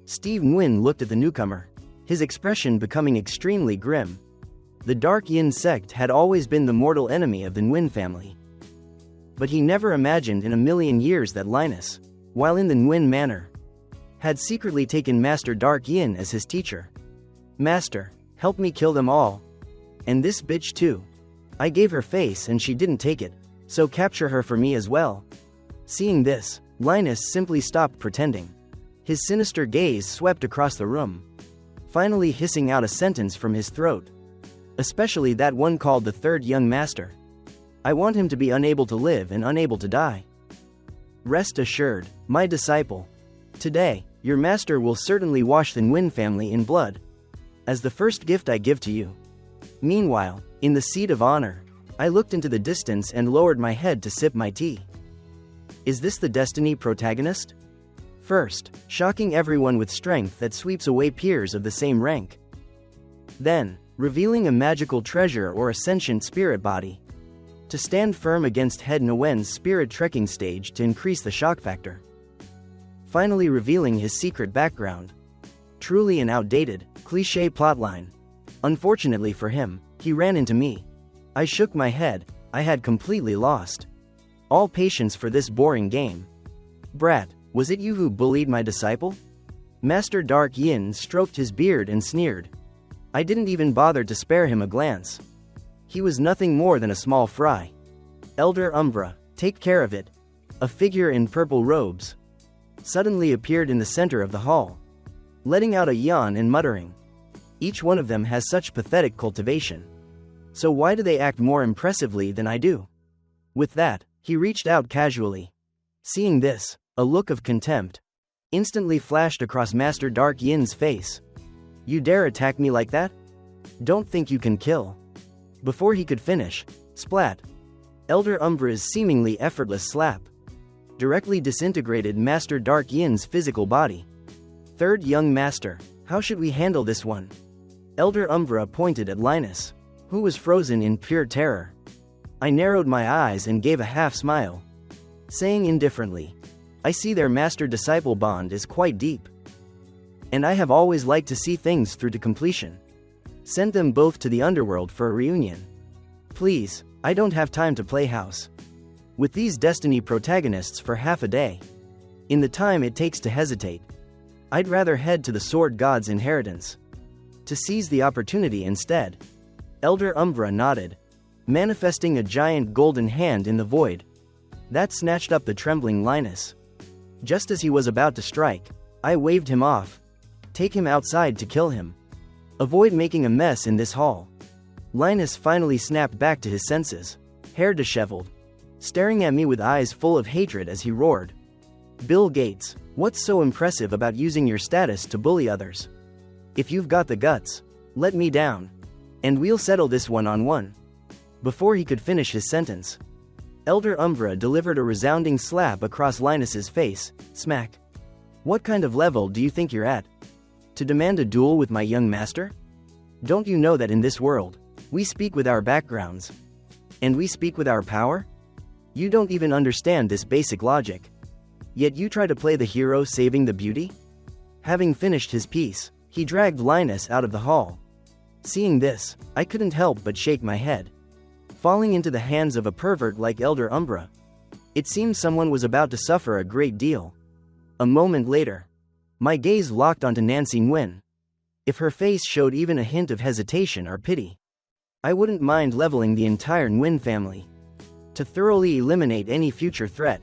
Steve Nguyen looked at the newcomer, his expression becoming extremely grim. The Dark Yin sect had always been the mortal enemy of the Nguyen family. But he never imagined in a million years that Linus, while in the Nguyen manor, had secretly taken Master Dark Yin as his teacher. "Master, help me kill them all. And this bitch too. I gave her face and she didn't take it, so capture her for me as well." Seeing this, Linus simply stopped pretending. His sinister gaze swept across the room, finally hissing out a sentence from his throat. Especially that one called the third young master. I want him to be unable to live and unable to die. Rest assured, my disciple. Today, your master will certainly wash the Nguyen family in blood, as the first gift I give to you. Meanwhile, in the seat of honor, I looked into the distance and lowered my head to sip my tea. Is this the Destiny protagonist? First, shocking everyone with strength that sweeps away peers of the same rank. Then, revealing a magical treasure or a sentient spirit body, to stand firm against Head Nguyen's spirit trekking stage to increase the shock factor. Finally revealing his secret background. Truly an outdated, cliché plotline. Unfortunately for him, he ran into me. I shook my head, I had completely lost all patience for this boring game. Brat, was it you who bullied my disciple? Master Dark Yin stroked his beard and sneered. I didn't even bother to spare him a glance. He was nothing more than a small fry. Elder Umbra, take care of it. A figure in purple robes suddenly appeared in the center of the hall, letting out a yawn and muttering. Each one of them has such pathetic cultivation. So why do they act more impressively than I do? With that, he reached out casually. Seeing this, a look of contempt instantly flashed across Master Dark Yin's face. You dare attack me like that? Don't think you can kill. Before he could finish, splat. Elder Umbra's seemingly effortless slap directly disintegrated Master Dark Yin's physical body. Third young master, how should we handle this one? Elder Umbra pointed at Linus, who was frozen in pure terror. I narrowed my eyes and gave a half smile, saying indifferently, I see their master-disciple bond is quite deep. And I have always liked to see things through to completion. Send them both to the underworld for a reunion. Please, I don't have time to play house with these Destiny protagonists for half a day. In the time it takes to hesitate, I'd rather head to the Sword God's inheritance to seize the opportunity instead. Elder Umbra nodded, manifesting a giant golden hand in the void that snatched up the trembling Linus. Just as he was about to strike, I waved him off. Take him outside to kill him. Avoid making a mess in this hall. Linus finally snapped back to his senses, hair disheveled, staring at me with eyes full of hatred as he roared. Bill Gates, what's so impressive about using your status to bully others? If you've got the guts, let me down, and we'll settle this one-on-one. Before he could finish his sentence, Elder Umbra delivered a resounding slap across Linus's face, smack. What kind of level do you think you're at? To demand a duel with my young master? Don't you know that in this world, we speak with our backgrounds, and we speak with our power? You don't even understand this basic logic. Yet you try to play the hero saving the beauty? Having finished his piece, he dragged Linus out of the hall. Seeing this, I couldn't help but shake my head. Falling into the hands of a pervert like Elder Umbra, it seemed someone was about to suffer a great deal. A moment later, my gaze locked onto Nancy Nguyen. If her face showed even a hint of hesitation or pity, I wouldn't mind leveling the entire Nguyen family to thoroughly eliminate any future threat.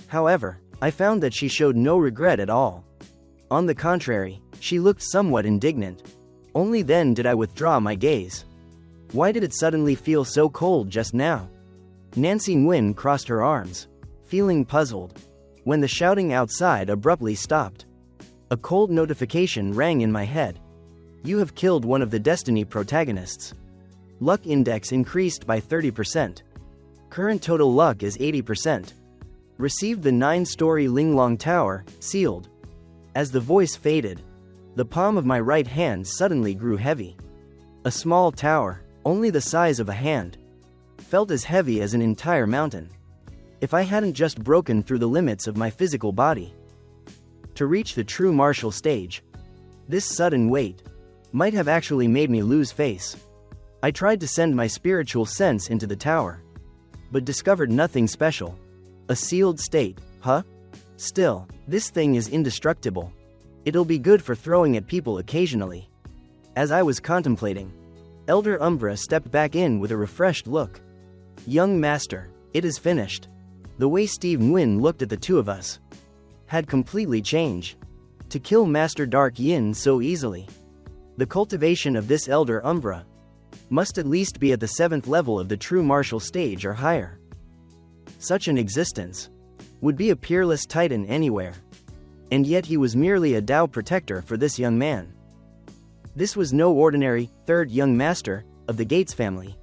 However, I found that she showed no regret at all. On the contrary, she looked somewhat indignant. Only then did I withdraw my gaze. Why did it suddenly feel so cold just now? Nancy Nguyen crossed her arms, feeling puzzled, when the shouting outside abruptly stopped. A cold notification rang in my head. You have killed one of the Destiny protagonists. Luck index increased by 30%. Current total luck is 80%. Received the 9-story Linglong Tower, sealed. As the voice faded, the palm of my right hand suddenly grew heavy. A small tower, only the size of a hand, felt as heavy as an entire mountain. If I hadn't just broken through the limits of my physical body to reach the true martial stage, this sudden weight might have actually made me lose face. I tried to send my spiritual sense into the tower, but discovered nothing special. A sealed state, huh? Still, this thing is indestructible. It'll be good for throwing at people occasionally. As I was contemplating, Elder Umbra stepped back in with a refreshed look. Young master, it is finished. The way Steve Nguyen looked at the two of us had completely changed. To kill Master Dark Yin so easily. The cultivation of this Elder Umbra must at least be at the 7th level of the true martial stage or higher. Such an existence would be a peerless titan anywhere. And yet he was merely a Tao protector for this young man. This was no ordinary, third young master of the Gates family.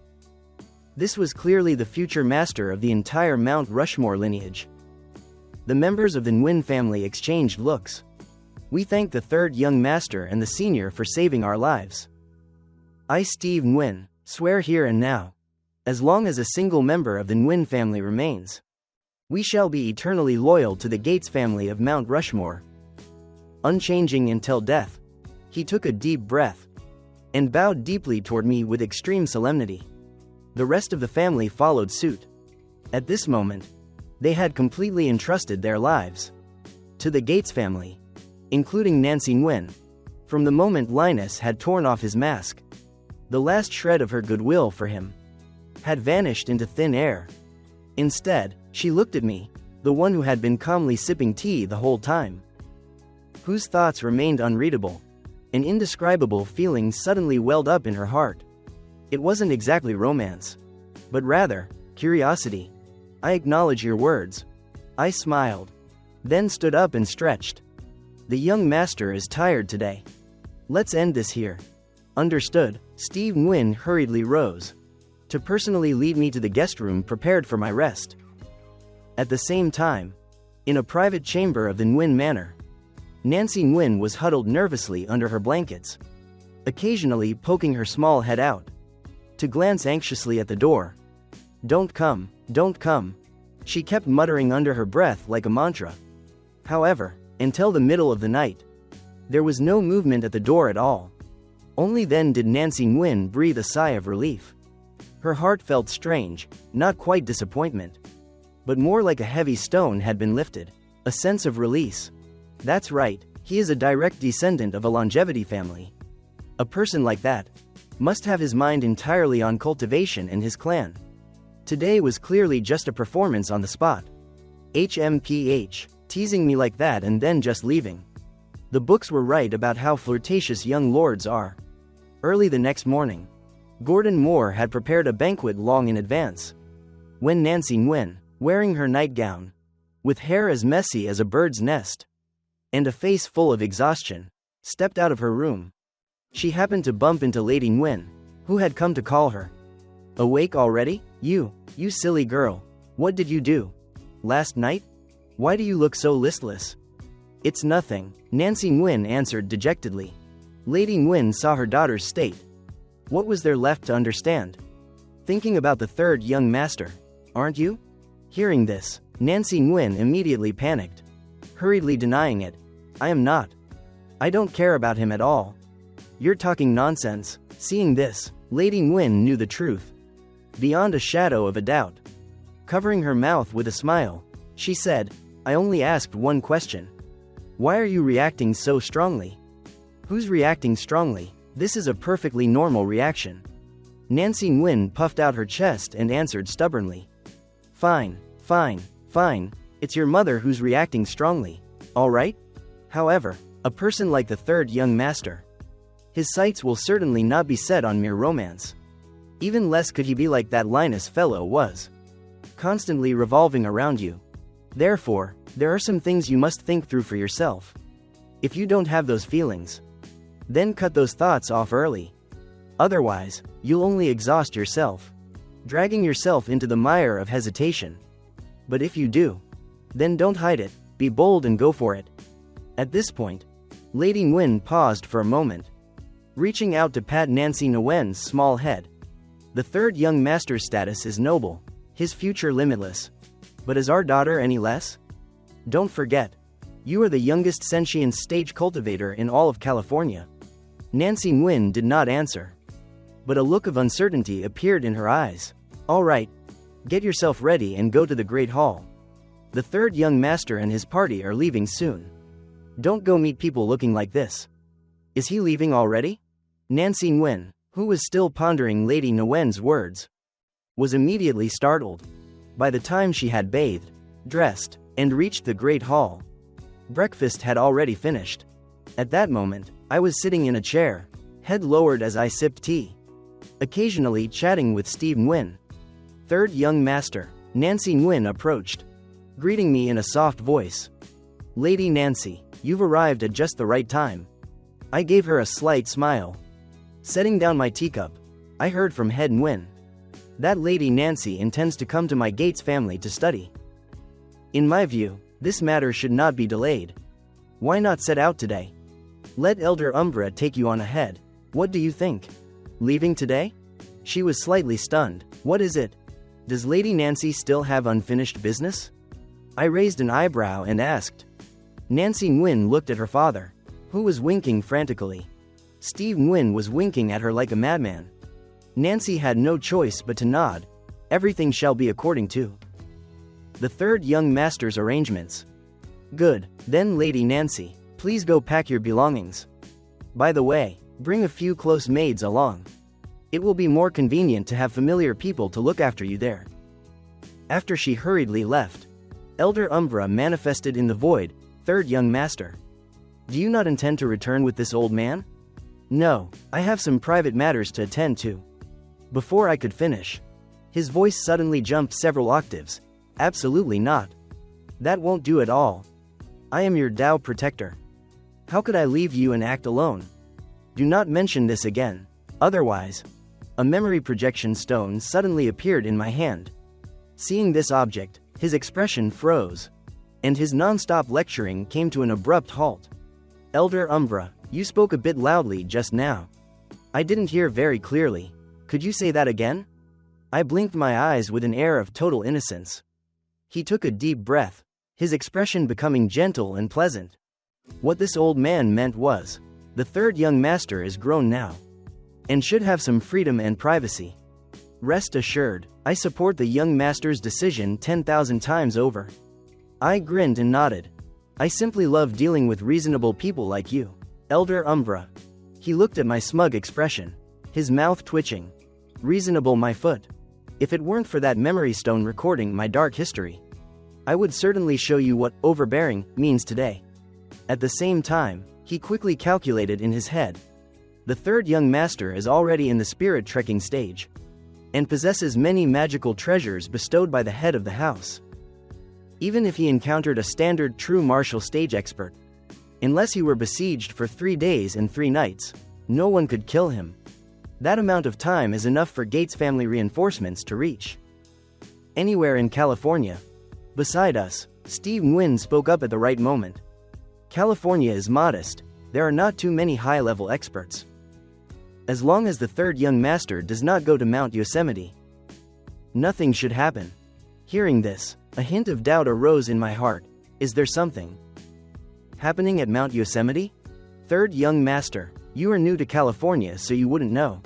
This was clearly the future master of the entire Mount Rushmore lineage. The members of the Nguyen family exchanged looks. We thank the third young master and the senior for saving our lives. I, Steve Nguyen, swear here and now, as long as a single member of the Nguyen family remains, we shall be eternally loyal to the Gates family of Mount Rushmore. Unchanging until death, he took a deep breath and bowed deeply toward me with extreme solemnity. The rest of the family followed suit. At this moment, they had completely entrusted their lives to the Gates family, including Nancy Nguyen. From the moment Linus had torn off his mask, the last shred of her goodwill for him had vanished into thin air. Instead, she looked at me, the one who had been calmly sipping tea the whole time, whose thoughts remained unreadable. An indescribable feeling suddenly welled up in her heart. It wasn't exactly romance, but rather curiosity. I acknowledge your words. I smiled, then stood up and stretched. The young master is tired today. Let's end this here. Understood. Steve Nguyen hurriedly rose to personally lead me to the guest room prepared for my rest. At the same time, in a private chamber of the Nguyen Manor, Nancy Nguyen was huddled nervously under her blankets, occasionally poking her small head out to glance anxiously at the door. Don't come, don't come, she kept muttering under her breath like a mantra. However, until the middle of the night, there was no movement at the door at all. Only then did Nancy Nguyen breathe a sigh of relief. Her heart felt strange, not quite disappointment, but more like a heavy stone had been lifted. A sense of release. That's right, he is a direct descendant of a longevity family. A person like that must have his mind entirely on cultivation and his clan. Today was clearly just a performance on the spot. HMPH, Teasing me like that and then just leaving. The books were right about how flirtatious young lords are. Early the next morning, Gordon Moore had prepared a banquet long in advance. When Nancy Nguyen, wearing her nightgown, with hair as messy as a bird's nest, and a face full of exhaustion, stepped out of her room, she happened to bump into Lady Nguyen, who had come to call her. "Awake already? You silly girl. What did you do last night? Why do you look so listless?" "It's nothing," Nancy Nguyen answered dejectedly. Lady Nguyen saw her daughter's state. What was there left to understand? "Thinking about the third young master, aren't you?" Hearing this, Nancy Nguyen immediately panicked, hurriedly denying it. "I am not. I don't care about him at all." "You're talking nonsense." Seeing this, Lady Nguyen knew the truth, beyond a shadow of a doubt. Covering her mouth with a smile, she said, "I only asked one question. Why are you reacting so strongly?" "Who's reacting strongly? This is a perfectly normal reaction." Nancy Nguyen puffed out her chest and answered stubbornly. Fine. It's your mother who's reacting strongly. All right? However, a person like the third young master, his sights will certainly not be set on mere romance. Even less could he be like that Linus fellow was, constantly revolving around you. Therefore, there are some things you must think through for yourself. If you don't have those feelings, then cut those thoughts off early. Otherwise, you'll only exhaust yourself, dragging yourself into the mire of hesitation. But if you do, then don't hide it, be bold and go for it. At this point, Lady Nguyen paused for a moment, reaching out to pat Nancy Nguyen's small head. "The third young master's status is noble, his future limitless. But is our daughter any less? Don't forget, you are the youngest sentient stage cultivator in all of California." Nancy Nguyen did not answer, but a look of uncertainty appeared in her eyes. "All right, get yourself ready and go to the Great Hall. The third young master and his party are leaving soon. Don't go meet people looking like this." "Is he leaving already?" Nancy Nguyen, who was still pondering Lady Nguyen's words, was immediately startled. By the time she had bathed, dressed, and reached the Great Hall, breakfast had already finished. At that moment, I was sitting in a chair, head lowered as I sipped tea, occasionally chatting with Steve Nguyen. "Third young master," Nancy Nguyen approached, greeting me in a soft voice. "Lady Nancy, you've arrived at just the right time." I gave her a slight smile. Setting down my teacup, I heard from Head Nguyen that Lady Nancy intends to come to my Gates family to study. In my view, this matter should not be delayed. Why not set out today? Let Elder Umbra take you on ahead. What do you think? Leaving today? She was slightly stunned. What is it? Does Lady Nancy still have unfinished business? I raised an eyebrow and asked. Nancy Nguyen looked at her father, who was winking frantically. Steve Nguyen was winking at her like a madman. Nancy had no choice but to nod. Everything shall be according to the third young master's arrangements. Good, then Lady Nancy, please go pack your belongings. By the way, bring a few close maids along. It will be more convenient to have familiar people to look after you there. After she hurriedly left, Elder Umbra manifested in the void. Third young master, do you not intend to return with this old man? No, I have some private matters to attend to. Before I could finish, his voice suddenly jumped several octaves. Absolutely not. That won't do at all. I am your Tao protector. How could I leave you and act alone? Do not mention this again. Otherwise, a memory projection stone suddenly appeared in my hand. Seeing this object, his expression froze, and his non-stop lecturing came to an abrupt halt. Elder Umbra, you spoke a bit loudly just now. I didn't hear very clearly. Could you say that again? I blinked my eyes with an air of total innocence. He took a deep breath, his expression becoming gentle and pleasant. What this old man meant was, the third young master is grown now, and should have some freedom and privacy. Rest assured, I support the young master's decision 10,000 times over. I grinned and nodded. I simply love dealing with reasonable people like you, Elder Umbra. He looked at my smug expression, his mouth twitching. Reasonable my foot. If it weren't for that memory stone recording my dark history, I would certainly show you what overbearing means today. At the same time, he quickly calculated in his head. The third young master is already in the spirit trekking stage, and possesses many magical treasures bestowed by the head of the house. Even if he encountered a standard true martial stage expert, unless he were besieged for 3 days and 3 nights, no one could kill him. That amount of time is enough for Gates family reinforcements to reach anywhere in California. Beside us, Steve Nguyen spoke up at the right moment. California is modest, there are not too many high-level experts. As long as the third young master does not go to Mount Yosemite, nothing should happen. Hearing this, a hint of doubt arose in my heart. Is there something happening at Mount Yosemite? Third young master, you are new to California, so you wouldn't know.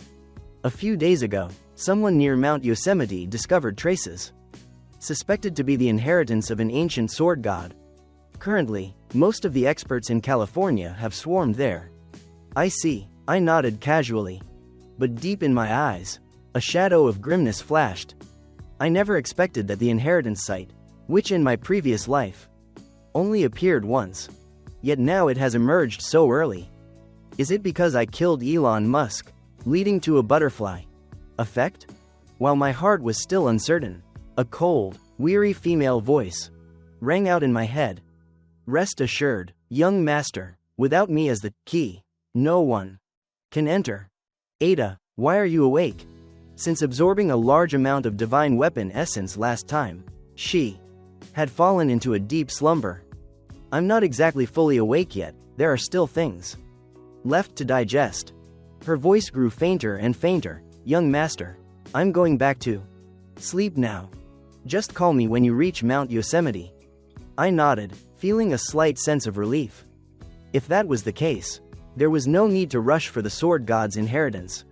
A few days ago, someone near Mount Yosemite discovered traces suspected to be the inheritance of an ancient sword god. Currently, most of the experts in California have swarmed there. I see, I nodded casually. But deep in my eyes, a shadow of grimness flashed. I never expected that the inheritance site, which in my previous life only appeared once, yet now it has emerged so early. Is it because I killed Elon Musk, leading to a butterfly effect? While my heart was still uncertain, a cold, weary female voice rang out in my head. Rest assured, young master, without me as the key, no one can enter. Ada, why are you awake? Since absorbing a large amount of divine weapon essence last time, she had fallen into a deep slumber. I'm not exactly fully awake yet, there are still things left to digest. Her voice grew fainter and fainter. Young master, I'm going back to sleep now. Just call me when you reach Mount Yosemite. I nodded, feeling a slight sense of relief. If that was the case, there was no need to rush for the sword god's inheritance.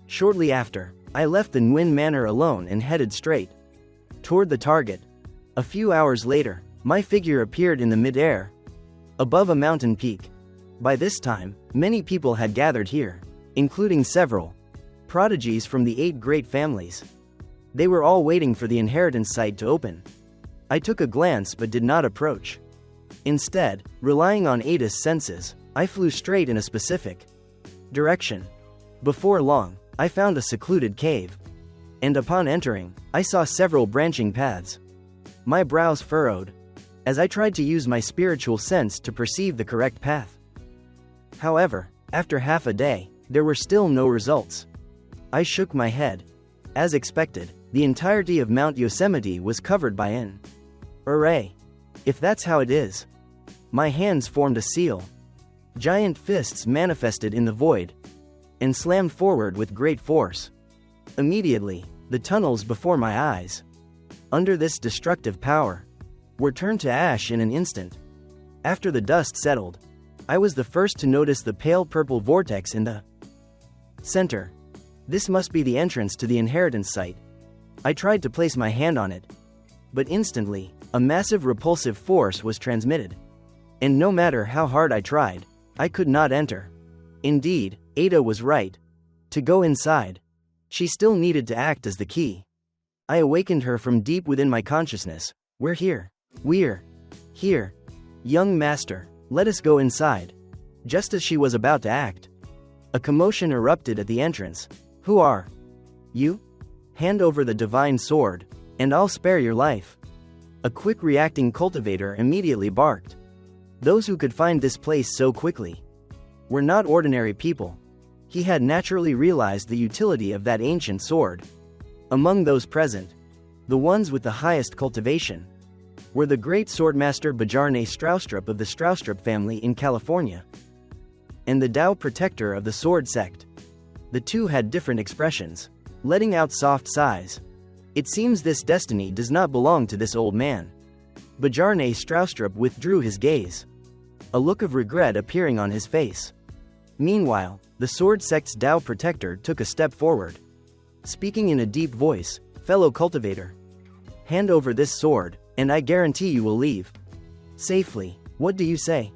Shortly after, I left the Nguyen Manor alone and headed straight toward the target. A few hours later, my figure appeared in the mid-air, above a mountain peak. By this time, many people had gathered here, including several prodigies from the 8 great families. They were all waiting for the inheritance site to open. I took a glance but did not approach. Instead, relying on Ada's senses, I flew straight in a specific direction. Before long, I found a secluded cave. And upon entering, I saw several branching paths. My brows furrowed as I tried to use my spiritual sense to perceive the correct path. However, after half a day, there were still no results. I shook my head. As expected, the entirety of Mount Yosemite was covered by an array. If that's how it is. My hands formed a seal. Giant fists manifested in the void and slammed forward with great force. Immediately, the tunnels before my eyes, under this destructive power, were turned to ash in an instant. After the dust settled, I was the first to notice the pale purple vortex in the center. This must be the entrance to the inheritance site. I tried to place my hand on it, but instantly, a massive repulsive force was transmitted. And no matter how hard I tried, I could not enter. Indeed, Ada was right. To go inside, she still needed to act as the key. I awakened her from deep within my consciousness. We're here. We're here. Young master, let us go inside. Just as she was about to act, a commotion erupted at the entrance. Who are you? Hand over the divine sword, and I'll spare your life. A quick reacting cultivator immediately barked. Those who could find this place so quickly were not ordinary people. He had naturally realized the utility of that ancient sword. Among those present, the ones with the highest cultivation, were the great swordmaster Bjarne Stroustrup of the Stroustrup family in California, and the Tao protector of the sword sect. The two had different expressions, letting out soft sighs. It seems this destiny does not belong to this old man. Bjarne Stroustrup withdrew his gaze, a look of regret appearing on his face. Meanwhile, the sword sect's Tao protector took a step forward, speaking in a deep voice. Fellow cultivator, hand over this sword, and I guarantee you will leave safely. What do you say?